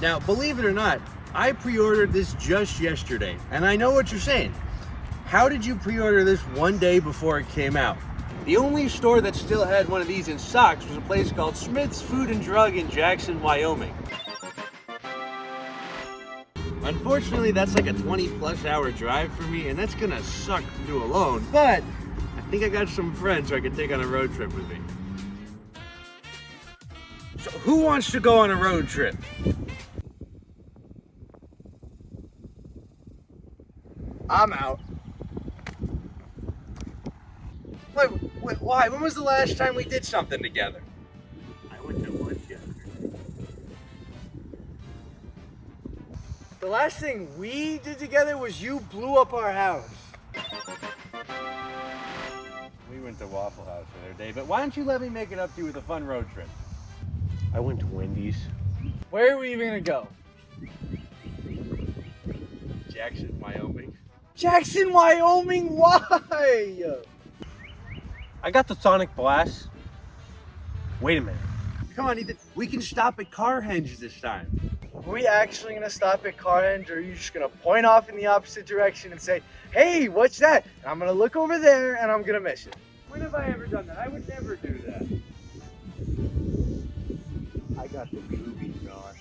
Now, believe it or not, I pre-ordered this just yesterday, and I know what you're saying. How did you pre-order this one day before it came out? The only store that still had one of these in stocks was a place called Smith's Food and Drug in Jackson, Wyoming. Unfortunately, that's like a 20+ hour drive for me, and that's gonna suck to do alone, but I think I got some friends who I can take on a road trip with me. So who wants to go on a road trip? I'm out. Wait, why? When was the last time we did something together? I went to lunch yesterday. The last thing we did together was you blew up our house. We went to Waffle House the other day, but why don't you let me make it up to you with a fun road trip? I went to Wendy's. Where are we even gonna go? Jackson, Wyoming. Jackson, Wyoming? Why? I got the Sonic Blast. Wait a minute. Come on, Ethan. We can stop at Carhenge this time. Are we actually gonna stop at Carhenge, or are you just gonna point off in the opposite direction and say, hey, what's that? And I'm gonna look over there and I'm gonna miss it. When have I ever done that? I would never do that. I got the groovy sauce.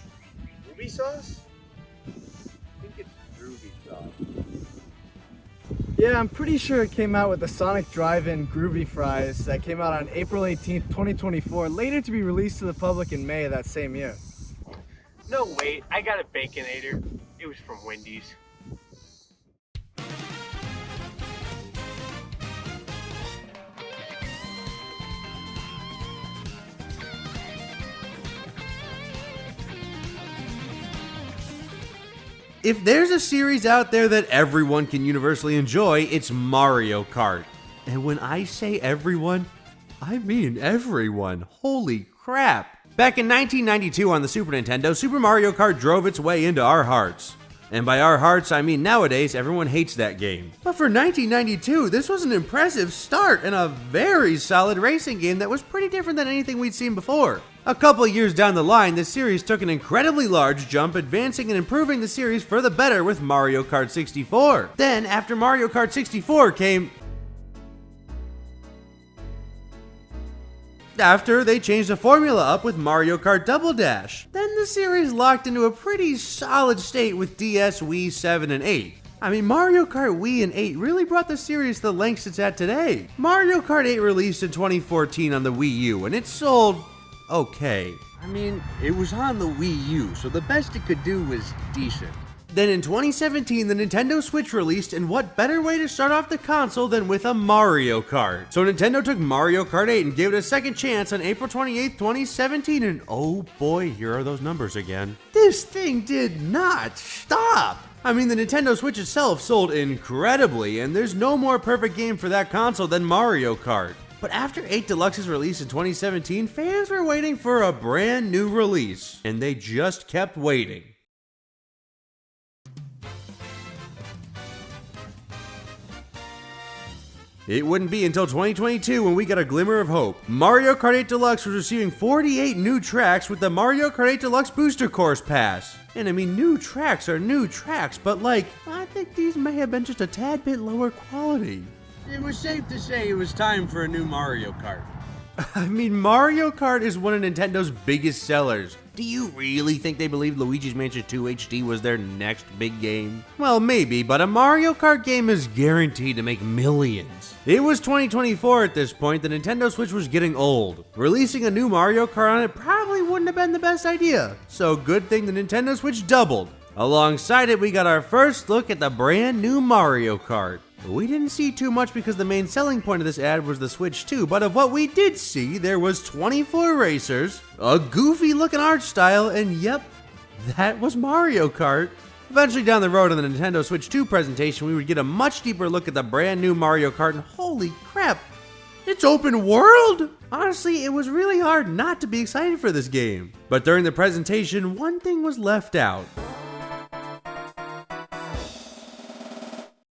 Ruby sauce? I think it's groovy sauce. Yeah, I'm pretty sure it came out with the Sonic Drive-In Groovy Fries that came out on April 18th, 2024, later to be released to the public in May of that same year. No, wait, I got a Baconator. It was from Wendy's. If there's a series out there that everyone can universally enjoy, it's Mario Kart. And when I say everyone, I mean everyone. Holy crap. Back in 1992 on the Super Nintendo, Super Mario Kart drove its way into our hearts. And by our hearts, I mean nowadays everyone hates that game. But for 1992, this was an impressive start and a very solid racing game that was pretty different than anything we'd seen before. A couple of years down the line, the series took an incredibly large jump, advancing and improving the series for the better with Mario Kart 64. Then, after Mario Kart 64 came... After they changed the formula up with Mario Kart Double Dash. Then the series locked into a pretty solid state with DS, Wii, 7, and 8. I mean, Mario Kart Wii and 8 really brought the series to the lengths it's at today. Mario Kart 8 released in 2014 on the Wii U, and it sold... okay. I mean, it was on the Wii U, so the best it could do was decent. Then in 2017, the Nintendo Switch released, and what better way to start off the console than with a Mario Kart? So Nintendo took Mario Kart 8 and gave it a second chance on April 28th, 2017, and oh boy, here are those numbers again. This thing did not stop! I mean, the Nintendo Switch itself sold incredibly, and there's no more perfect game for that console than Mario Kart. But after 8 Deluxe's release in 2017, fans were waiting for a brand new release, and they just kept waiting. It wouldn't be until 2022 when we got a glimmer of hope. Mario Kart 8 Deluxe was receiving 48 new tracks with the Mario Kart 8 Deluxe Booster Course Pass. And I mean, new tracks are new tracks, but like, I think these may have been just a tad bit lower quality. It was safe to say it was time for a new Mario Kart. I mean, Mario Kart is one of Nintendo's biggest sellers. Do you really think they believed Luigi's Mansion 2 HD was their next big game? Well, maybe, but a Mario Kart game is guaranteed to make millions. It was 2024 at this point, the Nintendo Switch was getting old. Releasing a new Mario Kart on it probably wouldn't have been the best idea. So good thing the Nintendo Switch doubled. Alongside it, we got our first look at the brand new Mario Kart. We didn't see too much because the main selling point of this ad was the Switch 2, but of what we did see, there was 24 racers, a goofy looking art style, and yep, that was Mario Kart. Eventually down the road on the Nintendo Switch 2 presentation, we would get a much deeper look at the brand new Mario Kart, and holy crap, it's open world! Honestly, it was really hard not to be excited for this game. But during the presentation, one thing was left out.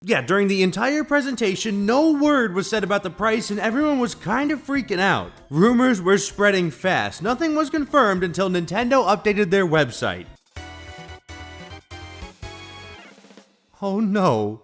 Yeah, during the entire presentation, no word was said about the price and everyone was kind of freaking out. Rumors were spreading fast. Nothing was confirmed until Nintendo updated their website. Oh no,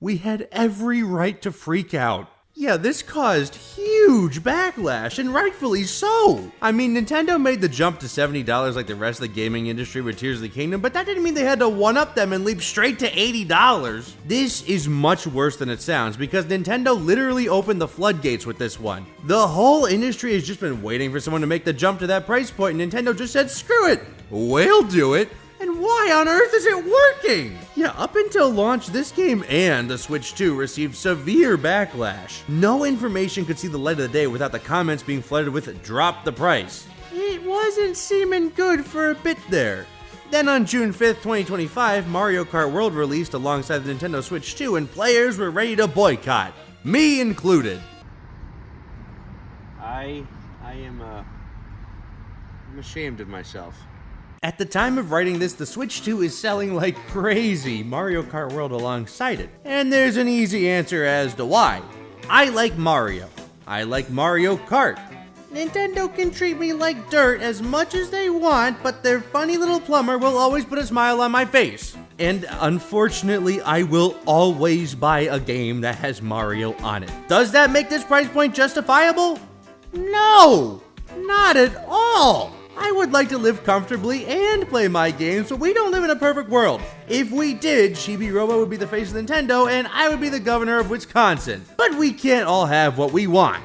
we had every right to freak out. Yeah, this caused huge backlash, and rightfully so. I mean, Nintendo made the jump to $70 like the rest of the gaming industry with Tears of the Kingdom, but that didn't mean they had to one-up them and leap straight to $80. This is much worse than it sounds, because Nintendo literally opened the floodgates with this one. The whole industry has just been waiting for someone to make the jump to that price point, and Nintendo just said, screw it, we'll do it. And why on earth is it working? Yeah, up until launch, this game and the Switch 2 received severe backlash. No information could see the light of the day without the comments being flooded with drop the price. It wasn't seeming good for a bit there. Then on June 5th, 2025, Mario Kart World released alongside the Nintendo Switch 2 and players were ready to boycott, me included. I'm ashamed of myself. At the time of writing this, the Switch 2 is selling like crazy, Mario Kart World alongside it. And there's an easy answer as to why. I like Mario. I like Mario Kart. Nintendo can treat me like dirt as much as they want, but their funny little plumber will always put a smile on my face. And unfortunately, I will always buy a game that has Mario on it. Does that make this price point justifiable? No, not at all. I would like to live comfortably and play my games, but we don't live in a perfect world. If we did, Chibi Robo would be the face of Nintendo, and I would be the governor of Wisconsin. But we can't all have what we want.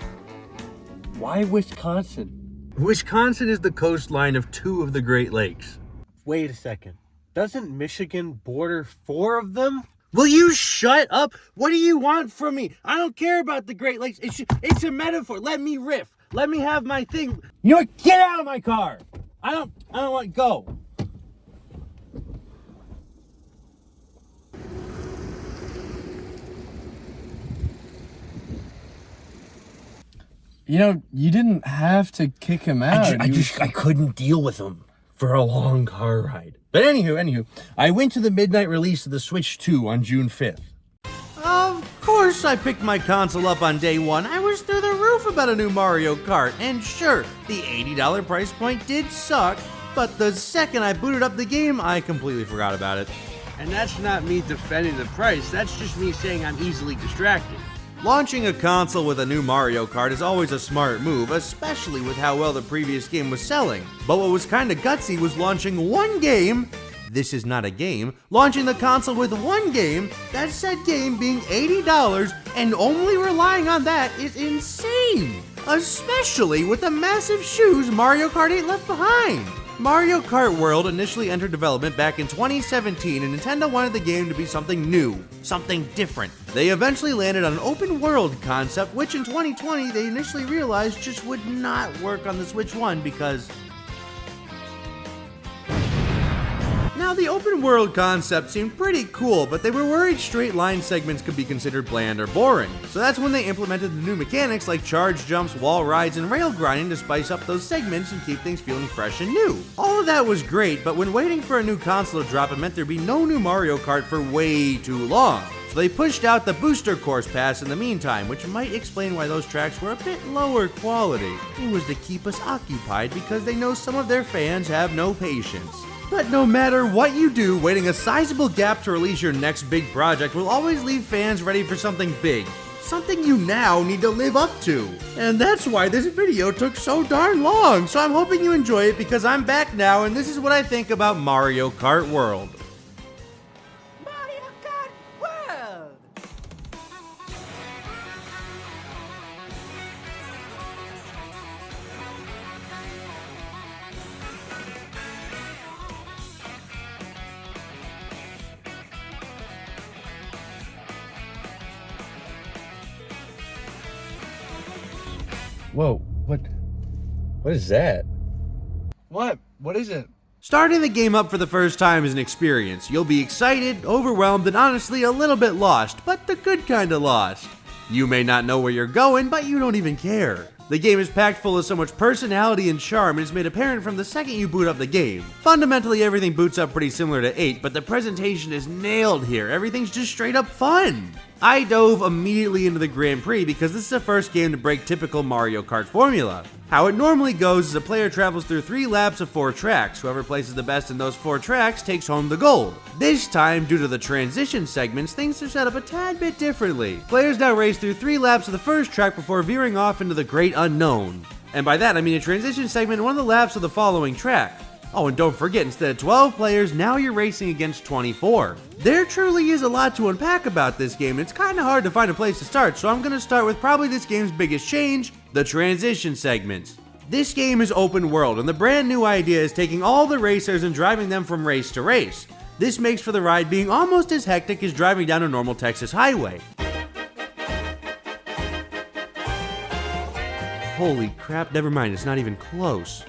Why Wisconsin? Wisconsin is the coastline of 2 of the Great Lakes. Wait a second. Doesn't Michigan border 4 of them? Will you shut up? What do you want from me? I don't care about the Great Lakes. It's a metaphor. Let me riff. Let me have my thing. You know what? Get out of my car! I don't want to go. You know, you didn't have to kick him out. I couldn't deal with him for a long car ride. But anywho, I went to the midnight release of the Switch 2 on June 5th. Of course I picked my console up on day one. I was through the roof about a new Mario Kart, and sure, the $80 price point did suck, but the second I booted up the game, I completely forgot about it. And that's not me defending the price, that's just me saying I'm easily distracted. Launching a console with a new Mario Kart is always a smart move, especially with how well the previous game was selling. But what was kinda gutsy was launching one game. This is not a game. Launching the console with one game, that said game being $80 and only relying on that is insane. Especially with the massive shoes Mario Kart 8 left behind. Mario Kart World initially entered development back in 2017 and Nintendo wanted the game to be something new, something different. They eventually landed on an open world concept, which in 2020 they initially realized just would not work on the Switch 1 because... Now, the open world concept seemed pretty cool, but they were worried straight line segments could be considered bland or boring. So that's when they implemented the new mechanics like charge jumps, wall rides, and rail grinding to spice up those segments and keep things feeling fresh and new. All of that was great, but when waiting for a new console to drop, it meant there'd be no new Mario Kart for way too long. So they pushed out the booster course pass in the meantime, which might explain why those tracks were a bit lower quality. It was to keep us occupied because they know some of their fans have no patience. But no matter what you do, waiting a sizable gap to release your next big project will always leave fans ready for something big. Something you now need to live up to. And that's why this video took so darn long, so I'm hoping you enjoy it because I'm back now and this is what I think about Mario Kart World. Mario Kart World! Whoa, what is that? What? What is it? Starting the game up for the first time is an experience. You'll be excited, overwhelmed, and honestly a little bit lost, but the good kind of lost. You may not know where you're going, but you don't even care. The game is packed full of so much personality and charm and is made apparent from the second you boot up the game. Fundamentally, everything boots up pretty similar to 8, but the presentation is nailed here. Everything's just straight up fun. I dove immediately into the Grand Prix because this is the first game to break typical Mario Kart formula. How it normally goes is a player travels through 3 laps of 4 tracks. Whoever places the best in those 4 tracks takes home the gold. This time, due to the transition segments, things are set up a tad bit differently. Players now race through 3 laps of the first track before veering off into the great unknown. And by that, I mean a transition segment in one of the laps of the following track. Oh, and don't forget, instead of 12 players, now you're racing against 24. There truly is a lot to unpack about this game, and it's kinda hard to find a place to start, so I'm gonna start with probably this game's biggest change, the transition segments. This game is open world, and the brand new idea is taking all the racers and driving them from race to race. This makes for the ride being almost as hectic as driving down a normal Texas highway. Holy crap, never mind, it's not even close.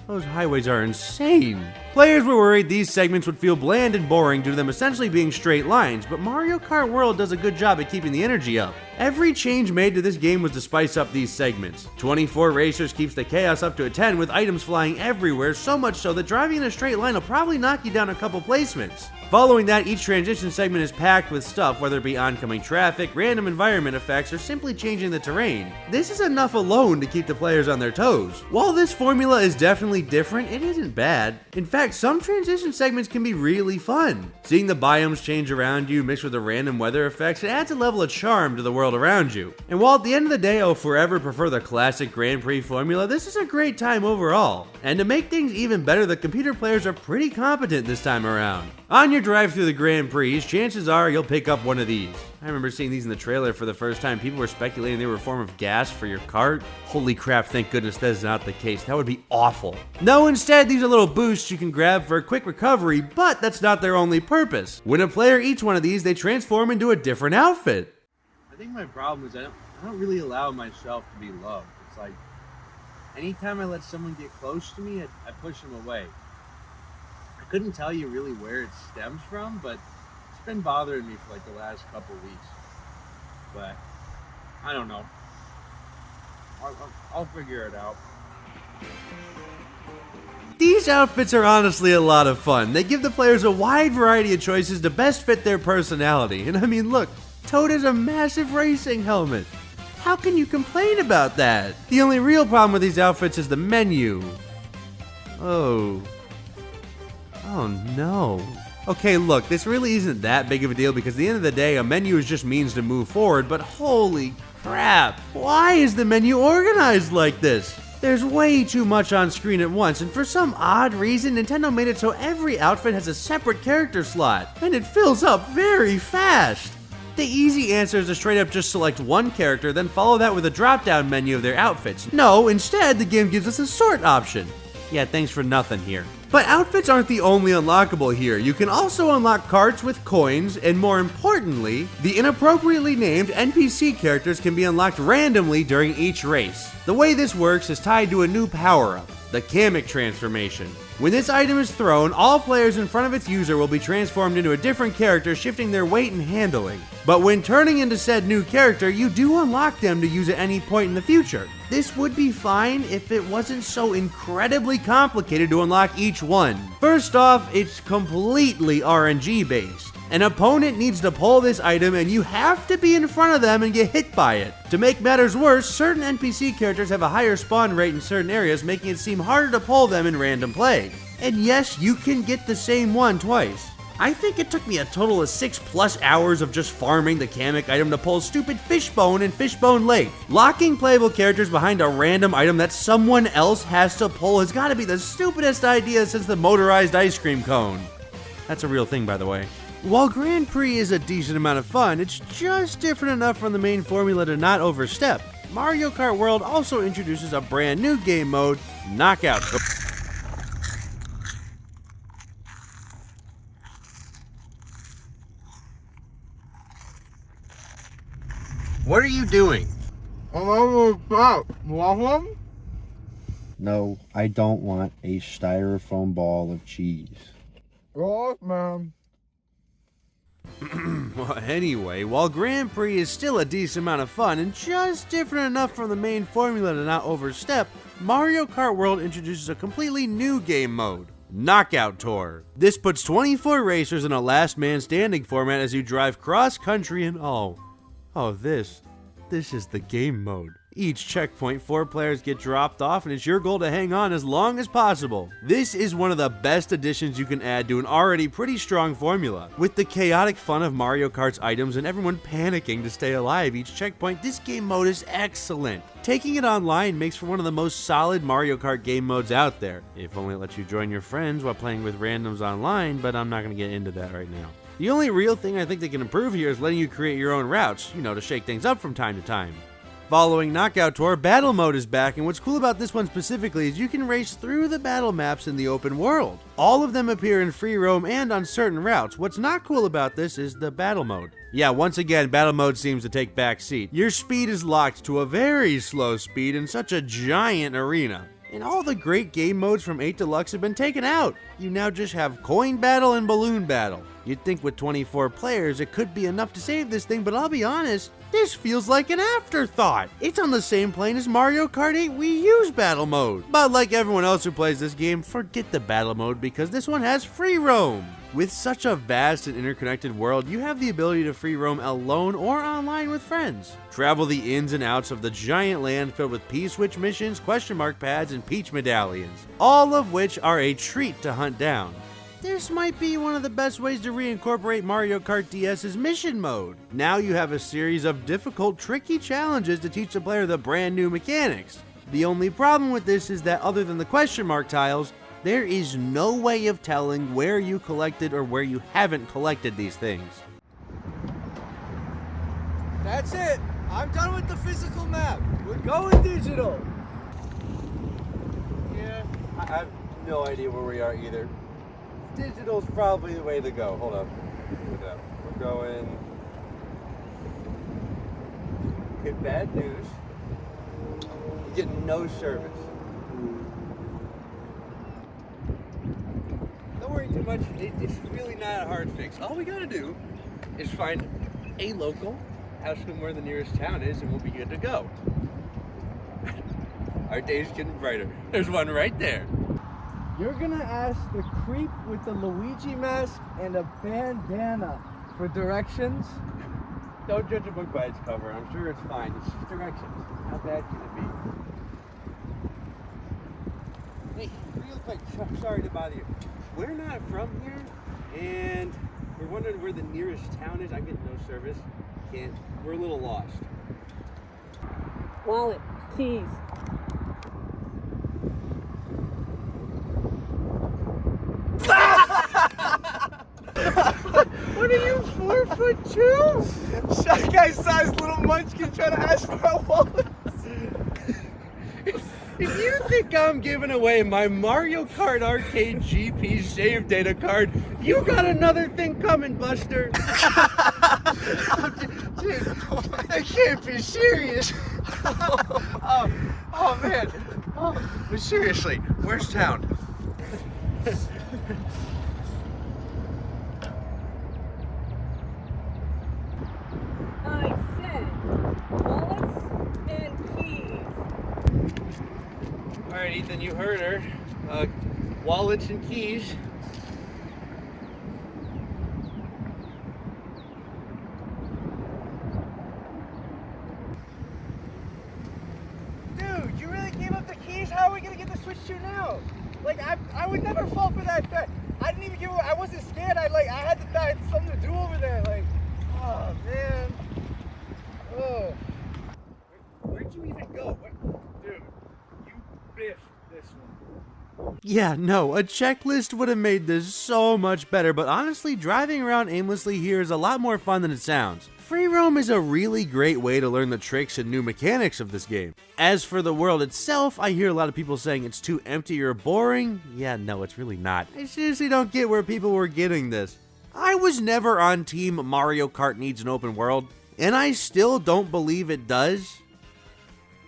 Those highways are insane. Players were worried these segments would feel bland and boring due to them essentially being straight lines, but Mario Kart World does a good job at keeping the energy up. Every change made to this game was to spice up these segments. 24 racers keeps the chaos up to a 10 with items flying everywhere, so much so that driving in a straight line will probably knock you down a couple placements. Following that, each transition segment is packed with stuff, whether it be oncoming traffic, random environment effects, or simply changing the terrain. This is enough alone to keep the players on their toes. While this formula is definitely different, it isn't bad. In fact, some transition segments can be really fun. Seeing the biomes change around you mixed with the random weather effects, it adds a level of charm to the world around you. And while at the end of the day I'll forever prefer the classic Grand Prix formula, this is a great time overall. And to make things even better, the computer players are pretty competent this time around. On your drive through the Grand Prix, chances are you'll pick up one of these. I remember seeing these in the trailer for the first time. People were speculating they were a form of gas for your cart. Holy crap, thank goodness that is not the case. That would be awful. No, instead, these are little boosts you can grab for a quick recovery, but that's not their only purpose. When a player eats one of these, they transform into a different outfit. I think my problem is I don't really allow myself to be loved. It's like, anytime I let someone get close to me, I push them away. I couldn't tell you really where it stems from, but it's been bothering me for like the last couple weeks. But I don't know. I'll figure it out. These outfits are honestly a lot of fun. They give the players a wide variety of choices to best fit their personality. And I mean, look, Toad has a massive racing helmet. How can you complain about that? The only real problem with these outfits is the menu. Oh no. Okay, look, this really isn't that big of a deal because at the end of the day, a menu is just means to move forward, but holy crap. Why is the menu organized like this? There's way too much on screen at once, and for some odd reason, Nintendo made it so every outfit has a separate character slot, and it fills up very fast. The easy answer is to straight up just select one character, then follow that with a drop-down menu of their outfits. No, instead, the game gives us a sort option. Yeah, thanks for nothing here. But outfits aren't the only unlockable here. You can also unlock carts with coins, and more importantly, the inappropriately named NPC characters can be unlocked randomly during each race. The way this works is tied to a new power-up, the Kamek transformation. When this item is thrown, all players in front of its user will be transformed into a different character, shifting their weight and handling. But when turning into said new character, you do unlock them to use at any point in the future. This would be fine if it wasn't so incredibly complicated to unlock each one. First off, it's completely RNG based. An opponent needs to pull this item and you have to be in front of them and get hit by it. To make matters worse, certain NPC characters have a higher spawn rate in certain areas, making it seem harder to pull them in random play. And yes, you can get the same one twice. I think it took me a total of 6+ hours of just farming the Kamek item to pull stupid Fishbone and Fishbone Lake. Locking playable characters behind a random item that someone else has to pull has got to be the stupidest idea since the motorized ice cream cone. That's a real thing, by the way. While Grand Prix is a decent amount of fun, it's just different enough from the main formula to not overstep. Mario Kart World also introduces a brand new game mode, Knockout. What are you doing? No, I don't want a styrofoam ball of cheese. Well, anyway, while Grand Prix is still a decent amount of fun and just different enough from the main formula to not overstep, Mario Kart World introduces a completely new game mode, Knockout Tour. This puts 24 racers in a last man standing format as you drive cross country and all. Oh, this is the game mode. Each checkpoint, 4 players get dropped off, and it's your goal to hang on as long as possible. This is one of the best additions you can add to an already pretty strong formula. With the chaotic fun of Mario Kart's items and everyone panicking to stay alive each checkpoint, this game mode is excellent. Taking it online makes for one of the most solid Mario Kart game modes out there. If only it lets you join your friends while playing with randoms online, but I'm not going to get into that right now. The only real thing I think they can improve here is letting you create your own routes, to shake things up from time to time. Following Knockout Tour, Battle Mode is back, and what's cool about this one specifically is you can race through the battle maps in the open world. All of them appear in free roam and on certain routes. What's not cool about this is the Battle Mode. Yeah, once again, Battle Mode seems to take back seat. Your speed is locked to a very slow speed in such a giant arena. And all the great game modes from 8 Deluxe have been taken out. You now just have Coin Battle and Balloon Battle. You'd think with 24 players it could be enough to save this thing, but I'll be honest, this feels like an afterthought. It's on the same plane as Mario Kart 8 Wii U's Battle Mode. But like everyone else who plays this game, forget the Battle Mode because this one has free roam. With such a vast and interconnected world, you have the ability to free roam alone or online with friends. Travel the ins and outs of the giant land filled with P-switch missions, question mark pads, and peach medallions, all of which are a treat to hunt down. This might be one of the best ways to reincorporate Mario Kart DS's mission mode. Now you have a series of difficult, tricky challenges to teach the player the brand new mechanics. The only problem with this is that other than the question mark tiles, there is no way of telling where you collected or where you haven't collected these things. That's it. I'm done with the physical map. We're going digital. Yeah, I have no idea where we are either. Digital's probably the way to go. Hold up. Look it up. We're going... Okay, bad news. You get no service. Don't worry too much. It's really not a hard fix. All we gotta do is find a local, ask them where the nearest town is, and we'll be good to go. Our day's getting brighter. There's one right there. You're gonna ask the creep with the Luigi mask and a bandana for directions? Don't judge a book by its cover. I'm sure it's fine. It's just directions. How bad can it be? Hey, real quick, sorry to bother you. We're not from here, and we're wondering where the nearest town is. I'm getting no service. We're a little lost. Wallet, keys. What are you, 4'2"? Shy guy-sized little munchkin trying to ask for our wallets. If you think I'm giving away my Mario Kart Arcade GP save data card, you got another thing coming, Buster. Dude, that can't be serious. oh man. But seriously, where's town? I said wallets and keys. All right, Ethan, you heard her. Wallets and keys. Dude, you really gave up the keys? How are we gonna get the Switch 2 now? Like, I would never fall for that bet. I didn't even give away. I wasn't scared. I had something to do over there. Like, oh man. Oh. Where'd you even go? Dude, you biffed this one. Yeah, no, a checklist would have made this so much better, but honestly, driving around aimlessly here is a lot more fun than it sounds. Free roam is a really great way to learn the tricks and new mechanics of this game. As for the world itself, I hear a lot of people saying it's too empty or boring. Yeah, no, it's really not. I seriously don't get where people were getting this. I was never on team Mario Kart needs an open world, and I still don't believe it does.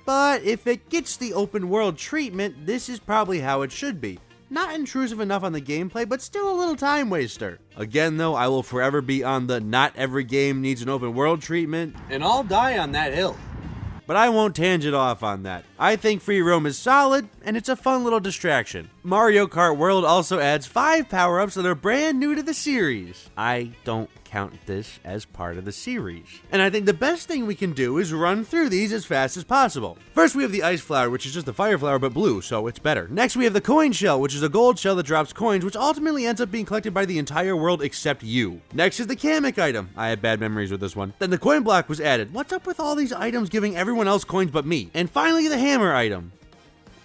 But if it gets the open world treatment, this is probably how it should be. Not intrusive enough on the gameplay, but still a little time waster. Again though, I will forever be on the not every game needs an open world treatment, And I'll die on that hill. but I won't tangent off on that. I think free roam is solid, and it's a fun little distraction. Mario Kart World also adds 5 power-ups that are brand new to the series. I don't count count this as part of the series. And I think the best thing we can do is run through these as fast as possible. First we have the ice flower, which is just the fire flower but blue, so it's better. Next we have the coin shell, which is a gold shell that drops coins, which ultimately ends up being collected by the entire world except you. Next is the Kamek item. I had bad memories with this one. Then the coin block was added. What's up with all these items giving everyone else coins but me? And finally the hammer item.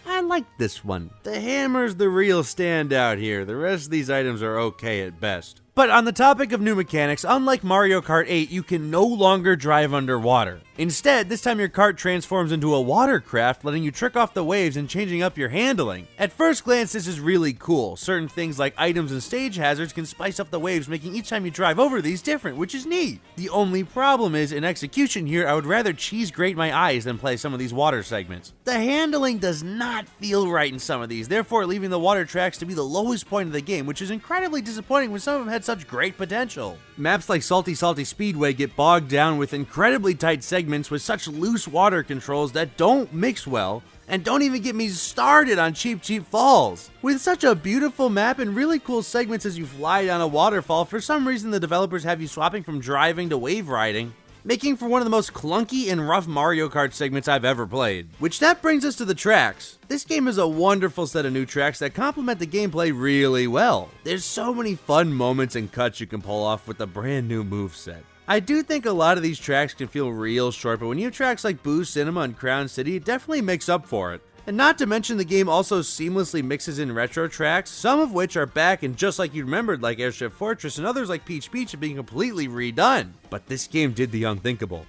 I like this one. The hammer's the real standout here. The rest of these items are okay at best. But on the topic of new mechanics, unlike Mario Kart 8, you can no longer drive underwater. Instead, this time your kart transforms into a watercraft, letting you trick off the waves and changing up your handling. At first glance, this is really cool. Certain things like items and stage hazards can spice up the waves, making each time you drive over these different, which is neat. The only problem is, in execution here, I would rather cheese grate my eyes than play some of these water segments. The handling does not feel right in some of these, therefore leaving the water tracks to be the lowest point of the game, which is incredibly disappointing when some of them had such great potential. Maps like Salty Speedway get bogged down with incredibly tight segments with such loose water controls that don't mix well, and don't even get me started on Cheap Falls. With such a beautiful map and really cool segments as you fly down a waterfall, for some reason the developers have you swapping from driving to wave riding, making for one of the most clunky and rough Mario Kart segments I've ever played. Which that brings us to the tracks. This game is a wonderful set of new tracks that complement the gameplay really well. There's so many fun moments and cuts you can pull off with the brand new moveset. I do think a lot of these tracks can feel real short, but when you have tracks like Boo Cinema and Crown City, it definitely makes up for it. And not to mention the game also seamlessly mixes in retro tracks, some of which are back and just like you remembered, like Airship Fortress, and others like Peach Beach have been completely redone. But this game did the unthinkable.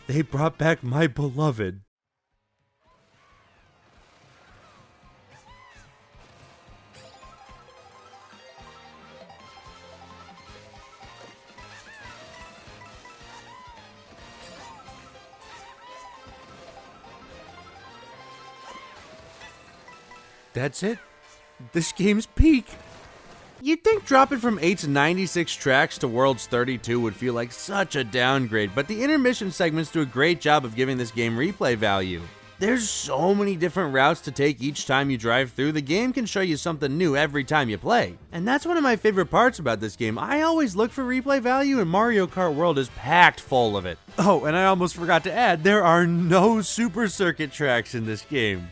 They brought back my beloved. That's it. This game's peak. You'd think dropping from 8's 96 tracks to World's 32 would feel like such a downgrade, but the intermission segments do a great job of giving this game replay value. There's so many different routes to take each time you drive through, the game can show you something new every time you play. And that's one of my favorite parts about this game. I always look for replay value and Mario Kart World is packed full of it. Oh, and I almost forgot to add, there are no Super Circuit tracks in this game.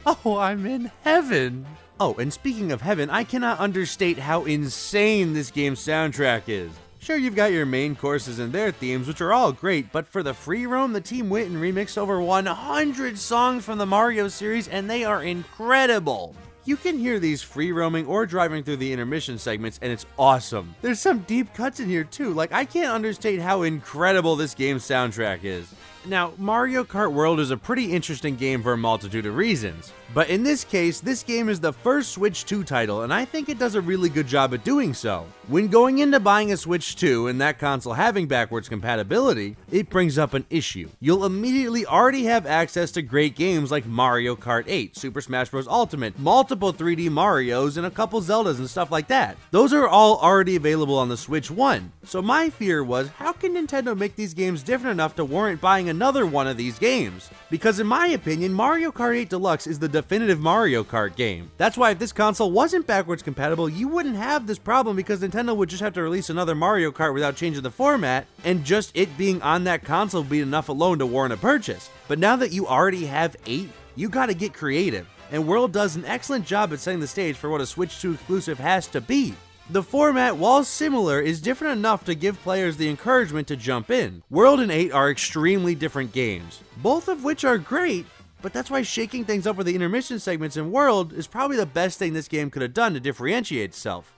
Oh, I'm in heaven. Oh, and speaking of heaven, I cannot understate how insane this game's soundtrack is. Sure, you've got your main courses and their themes, which are all great, but for the free roam, the team went and remixed over 100 songs from the Mario series, and they are incredible. You can hear these free roaming or driving through the intermission segments, and it's awesome. There's some deep cuts in here too, like I can't understate how incredible this game's soundtrack is. Now, Mario Kart World is a pretty interesting game for a multitude of reasons, but in this case, this game is the first Switch 2 title, and I think it does a really good job at doing so. When going into buying a Switch 2 and that console having backwards compatibility, it brings up an issue. You'll immediately already have access to great games like Mario Kart 8, Super Smash Bros. Ultimate, multiple 3D Marios, and a couple Zeldas and stuff like that. Those are all already available on the Switch 1, so my fear was, how can Nintendo make these games different enough to warrant buying another one of these games? Because in my opinion, Mario Kart 8 Deluxe is the definitive Mario Kart game. That's why if this console wasn't backwards compatible, you wouldn't have this problem because Nintendo would just have to release another Mario Kart without changing the format, and just it being on that console would be enough alone to warrant a purchase. But now that you already have 8, you gotta get creative, and World does an excellent job at setting the stage for what a Switch 2 exclusive has to be. The format, while similar, is different enough to give players the encouragement to jump in. World and 8 are extremely different games, both of which are great, but that's why shaking things up with the intermission segments in World is probably the best thing this game could have done to differentiate itself.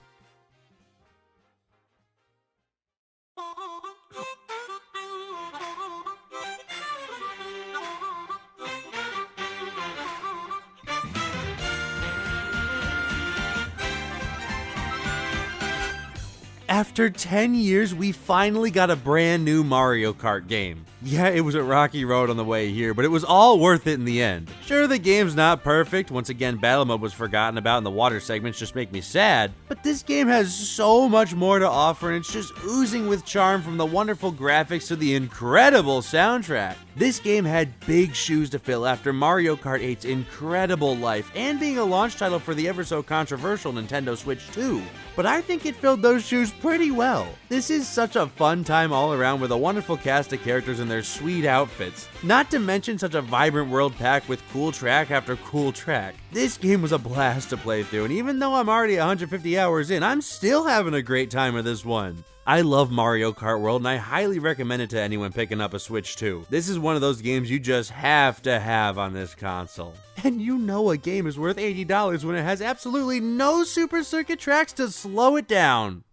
After 10 years, we finally got a brand new Mario Kart game. Yeah, it was a rocky road on the way here, but it was all worth it in the end. Sure, the game's not perfect. Once again, battle mode was forgotten about and the water segments just make me sad. But this game has so much more to offer, and it's just oozing with charm from the wonderful graphics to the incredible soundtrack. This game had big shoes to fill after Mario Kart 8's incredible life and being a launch title for the ever so controversial Nintendo Switch 2. But I think it filled those shoes pretty well. This is such a fun time all around with a wonderful cast of characters and their sweet outfits. Not to mention such a vibrant world packed with cool track after cool track. This game was a blast to play through, and even though I'm already 150 hours in, I'm still having a great time with this one. I love Mario Kart World, and I highly recommend it to anyone picking up a Switch 2. This is one of those games you just have to have on this console. And you know a game is worth $80 when it has absolutely no Super Circuit tracks to slow it down.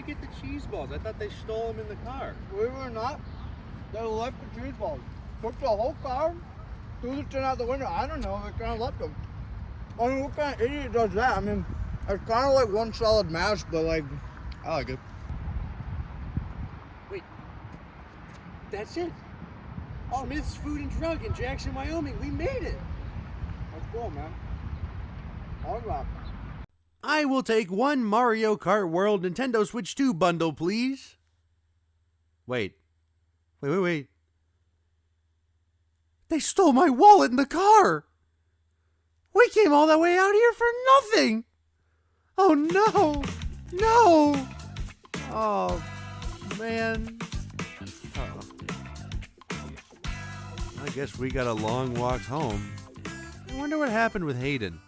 Get the cheese balls. I thought they stole them in the car. We were not. They left the cheese balls. Took the whole car, threw the tin out the window. I don't know. They kind of left them. I mean, what kind of idiot does that? I mean, it's kind of like one solid mash, but like, I like it. Wait, that's it. Smith's Food and Drug in Jackson, Wyoming. We made it. That's cool, man. All right. I will take one Mario Kart World Nintendo Switch 2 bundle, please. Wait. They stole my wallet in the car. We came all that way out here for nothing. Oh, no. No. Oh, man. Uh-oh. I guess we got a long walk home. I wonder what happened with Hayden.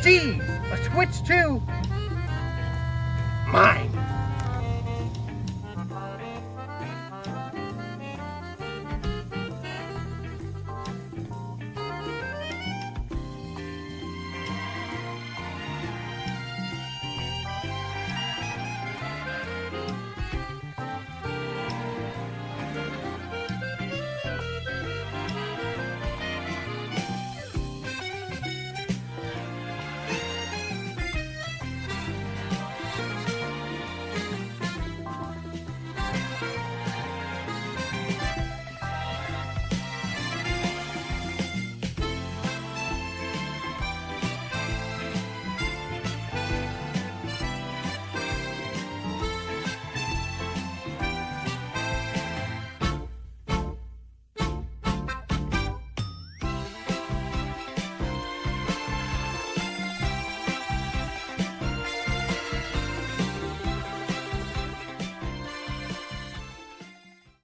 Geez, a Switch 2